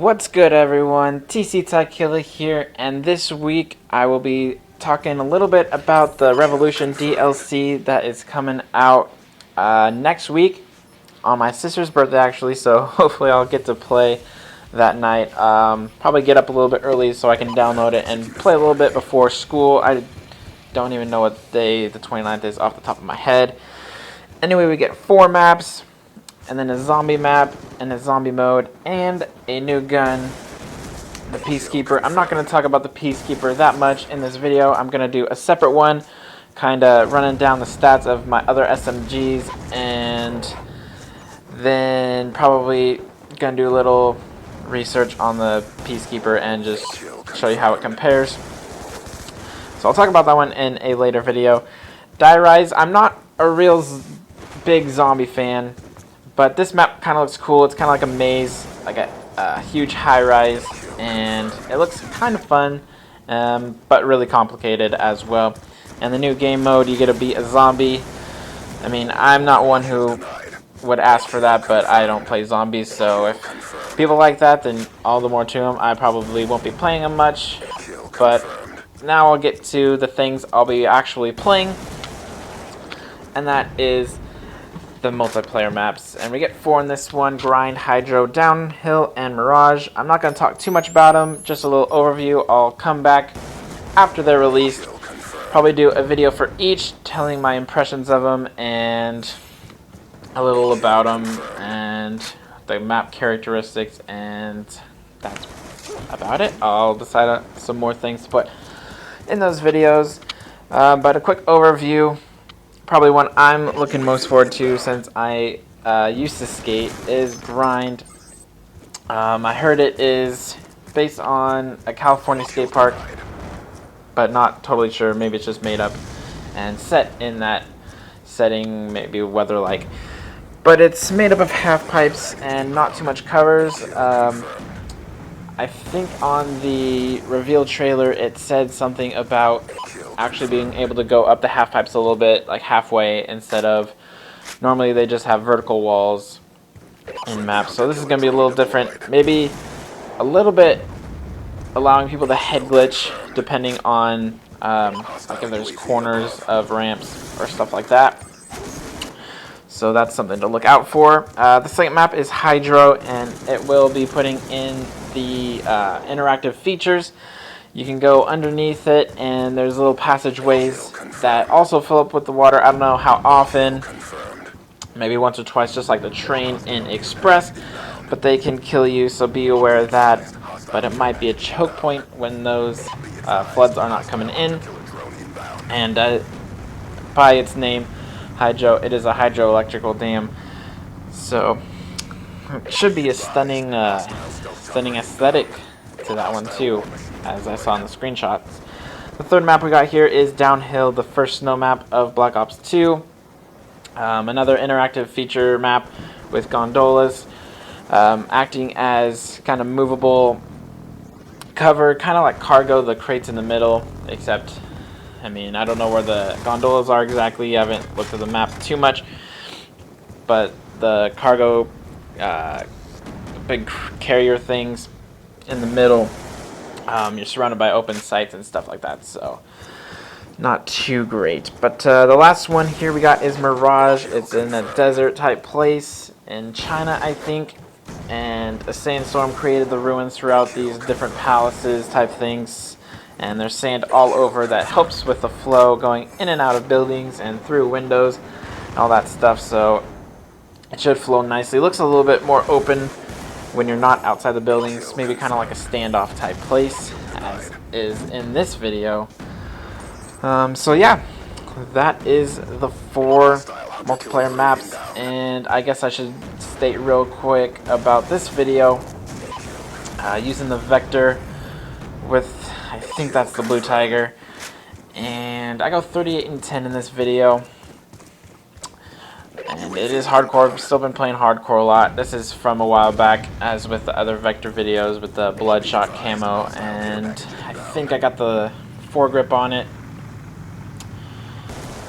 What's good, everyone? TC Tech Killer here, and this week I will be talking a little bit about the Revolution DLC that is coming out next week on my sister's birthday, actually, so hopefully I'll get to play that night. Probably get up a little bit early so I can download it and play a little bit before school. I don't even know what day the 29th is off the top of my head. Anyway, we get 4 maps, and then a zombie map, and a zombie mode, and a new gun, the Peacekeeper. I'm not going to talk about the Peacekeeper that much in this video. I'm going to do a separate one, kind of running down the stats of my other SMGs, and then probably going to do a little research on the Peacekeeper and just show you how it compares. So I'll talk about that one in a later video. Die Rise, I'm not a real big zombie fan, but this map kind of looks cool. It's kind of like a maze, like a huge high-rise, and it looks kind of fun, but really complicated as well. And the new game mode, you get to beat a zombie. I mean, I'm not one who would ask for that, but I don't play zombies, so if people like that, then all the more to them. I probably won't be playing them much, but now I'll get to the things I'll be actually playing, and that is the multiplayer maps. And we get 4 in this one: Grind, Hydro, Downhill, and Mirage. I'm not going to talk too much about them, just a little overview. I'll come back after they're released, probably do a video for each telling my impressions of them and a little about them and the map characteristics, and that's about it. I'll decide on some more things to put in those videos, but a quick overview. Probably one I'm looking most forward to since I used to skate is Grind. I heard it is based on a California skate park, but not totally sure. Maybe it's just made up and set in that setting, maybe weather-like. But it's made up of half pipes and not too much covers. I think on the reveal trailer it said something about actually being able to go up the half pipes a little bit, like halfway, instead of normally they just have vertical walls in maps. So this is going to be a little different, maybe a little bit allowing people to head glitch depending on like if there's corners of ramps or stuff like that. So that's something to look out for. The second map is Hydro, and it will be putting in the interactive features. You can go underneath it, and there's little passageways that also fill up with the water. I don't know how often, maybe once or twice, just like the train in Express, but they can kill you, so be aware of that. But it might be a choke point when those floods are not coming in. And by its name, Hydro, it is a hydroelectrical dam, so it should be a stunning aesthetic to that one too, as I saw in the screenshots. The third map we got here is Downhill, the first snow map of Black Ops 2. Another interactive feature map with gondolas acting as kind of movable cover, kind of like cargo, the crates in the middle, except I mean, I don't know where the gondolas are exactly. I haven't looked at the map too much, but the cargo, big carrier things in the middle, you're surrounded by open sites and stuff like that, so not too great. But the last one here we got is Mirage. It's in a desert type place in China, I think, and a sandstorm created the ruins throughout these different palaces type things. And there's sand all over that helps with the flow going in and out of buildings and through windows and all that stuff, so it should flow nicely. It looks a little bit more open when you're not outside the buildings, maybe kind of like a standoff type place, as is in this video. So yeah, that is the 4 multiplayer maps, and I guess I should state real quick about this video, using the Vector with, I think that's the Blue Tiger, and I go 38 and 10 in this video, and it is hardcore. I've still been playing hardcore a lot. This is from a while back, as with the other Vector videos with the Bloodshot camo, and I think I got the foregrip on it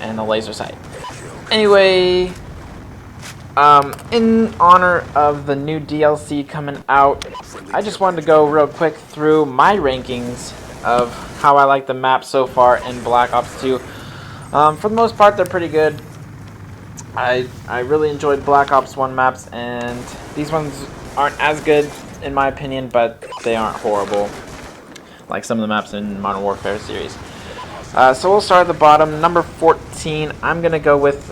and the laser sight. Anyway, In honor of the new DLC coming out, I just wanted to go real quick through my rankings of how I like the map so far in Black Ops 2. For the most part, they're pretty good. I really enjoyed Black Ops 1 maps, and these ones aren't as good in my opinion, but they aren't horrible like some of the maps in Modern Warfare series. So we'll start at the bottom. Number 14, I'm going to go with,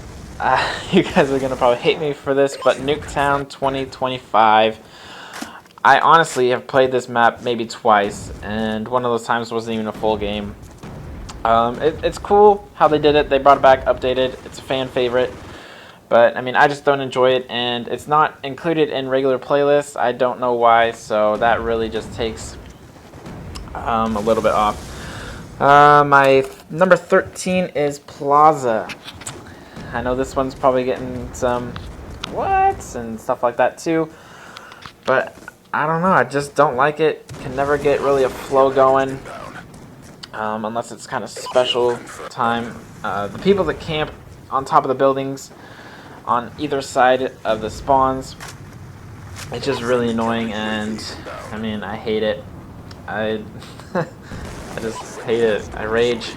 you guys are going to probably hate me for this, but Nuketown 2025. I honestly have played this map maybe twice, and one of those times wasn't even a full game. It's cool how they did it. They brought it back, updated. It's a fan favorite. But, I mean, I just don't enjoy it, and it's not included in regular playlists. I don't know why, so that really just takes a little bit off. My number 13 is Plaza. I know this one's probably getting some whats and stuff like that too, but I don't know. I just don't like it. Can never get really a flow going unless it's kind of special time. The people that camp on top of the buildings on either side of the spawns, it's just really annoying, and I mean, I hate it. I just hate it. I rage.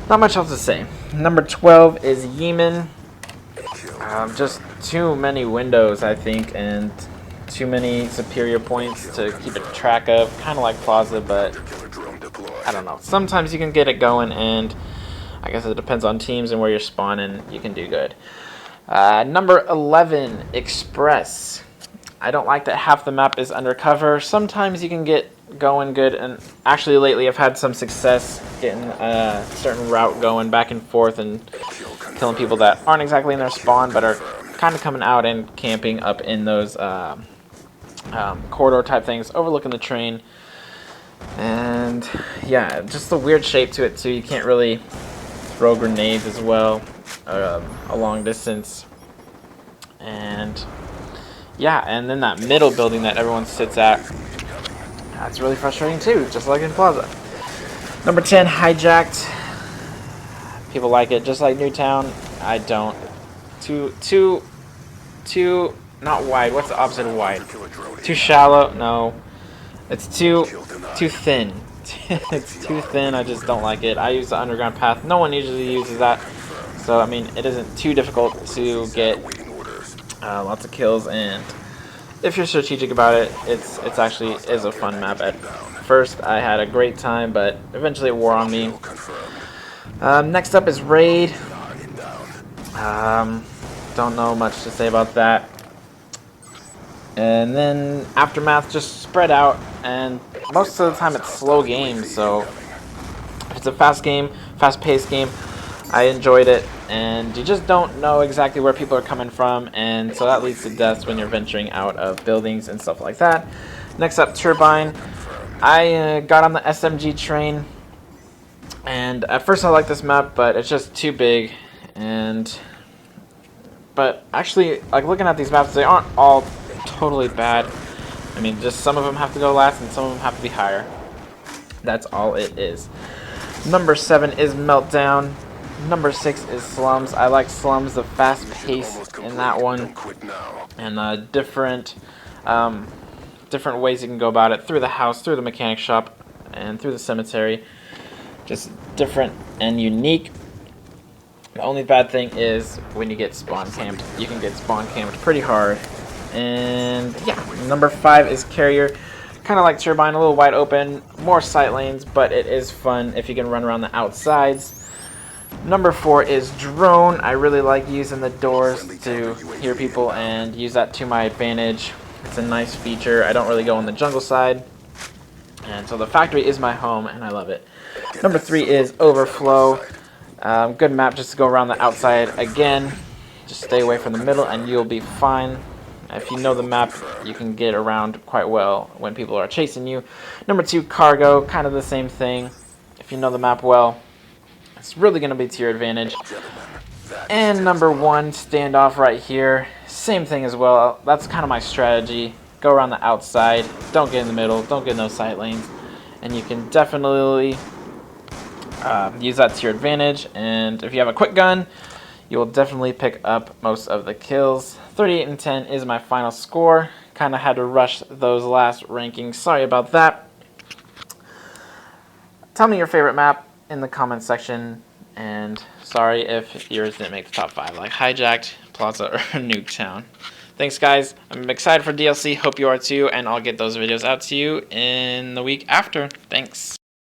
Not much else to say. Number 12 is Yemen. Just too many windows, I think, and too many superior points to keep a track of. Kind of like Plaza, but I don't know. Sometimes you can get it going, and I guess it depends on teams and where you're spawning. You can do good. Number 11, Express. I don't like that half the map is undercover. Sometimes you can get going good, and actually lately I've had some success getting a certain route going back and forth and killing people that aren't exactly in their spawn but are kind of coming out and camping up in those corridor type things overlooking the train. And yeah, just a weird shape to it too. You can't really throw grenades as well a long distance. And yeah, and then that middle building that everyone sits at, that's really frustrating too, just like in Plaza. Number 10, Hijacked. People like it, just like Newtown. I don't. Too, not wide. What's the opposite of wide? Too shallow? No. It's too thin. It's too thin. I just don't like it. I use the underground path. No one usually uses that. So, I mean, it isn't too difficult to get lots of kills, and if you're strategic about it, it's actually is a fun map. At first, I had a great time, but eventually it wore on me. Next up is Raid. Don't know much to say about that. And then Aftermath, just spread out, and most of the time it's slow games, so if it's a fast game, fast-paced game, I enjoyed it, and you just don't know exactly where people are coming from, and so that leads to deaths when you're venturing out of buildings and stuff like that. Next up, Turbine. I got on the SMG train, and at first I liked this map, but it's just too big, but actually, like, looking at these maps, they aren't all totally bad. I mean, just some of them have to go last, and some of them have to be higher. That's all it is. Number 7 is Meltdown. Number 6 is Slums. I like Slums, the fast pace in that one, and different ways you can go about it, through the house, through the mechanic shop, and through the cemetery. Just different and unique. The only bad thing is when you get spawn camped. You can get spawn camped pretty hard. And yeah, number 5 is Carrier. Kind of like Turbine, a little wide open, more sight lanes, but it is fun if you can run around the outsides. Number 4 is Drone. I really like using the doors to hear people and use that to my advantage. It's a nice feature. I don't really go on the jungle side, and so the factory is my home, and I love it. Number 3 is Overflow. Good map just to go around the outside. Again, just stay away from the middle and you'll be fine. If you know the map, you can get around quite well when people are chasing you. Number 2, Cargo. Kind of the same thing. If you know the map well, it's really going to be to your advantage. And number 1, Standoff right here. Same thing as well. That's kind of my strategy. Go around the outside. Don't get in the middle. Don't get in those sight lanes. And you can definitely use that to your advantage. And if you have a quick gun, you will definitely pick up most of the kills. 38 and 10 is my final score. Kind of had to rush those last rankings. Sorry about that. Tell me your favorite map in the comments section, and sorry if yours didn't make the top 5, like Hijacked, Plaza, or Nuketown. Thanks, guys. I'm excited for DLC. Hope you are too, and I'll get those videos out to you in the week after. Thanks.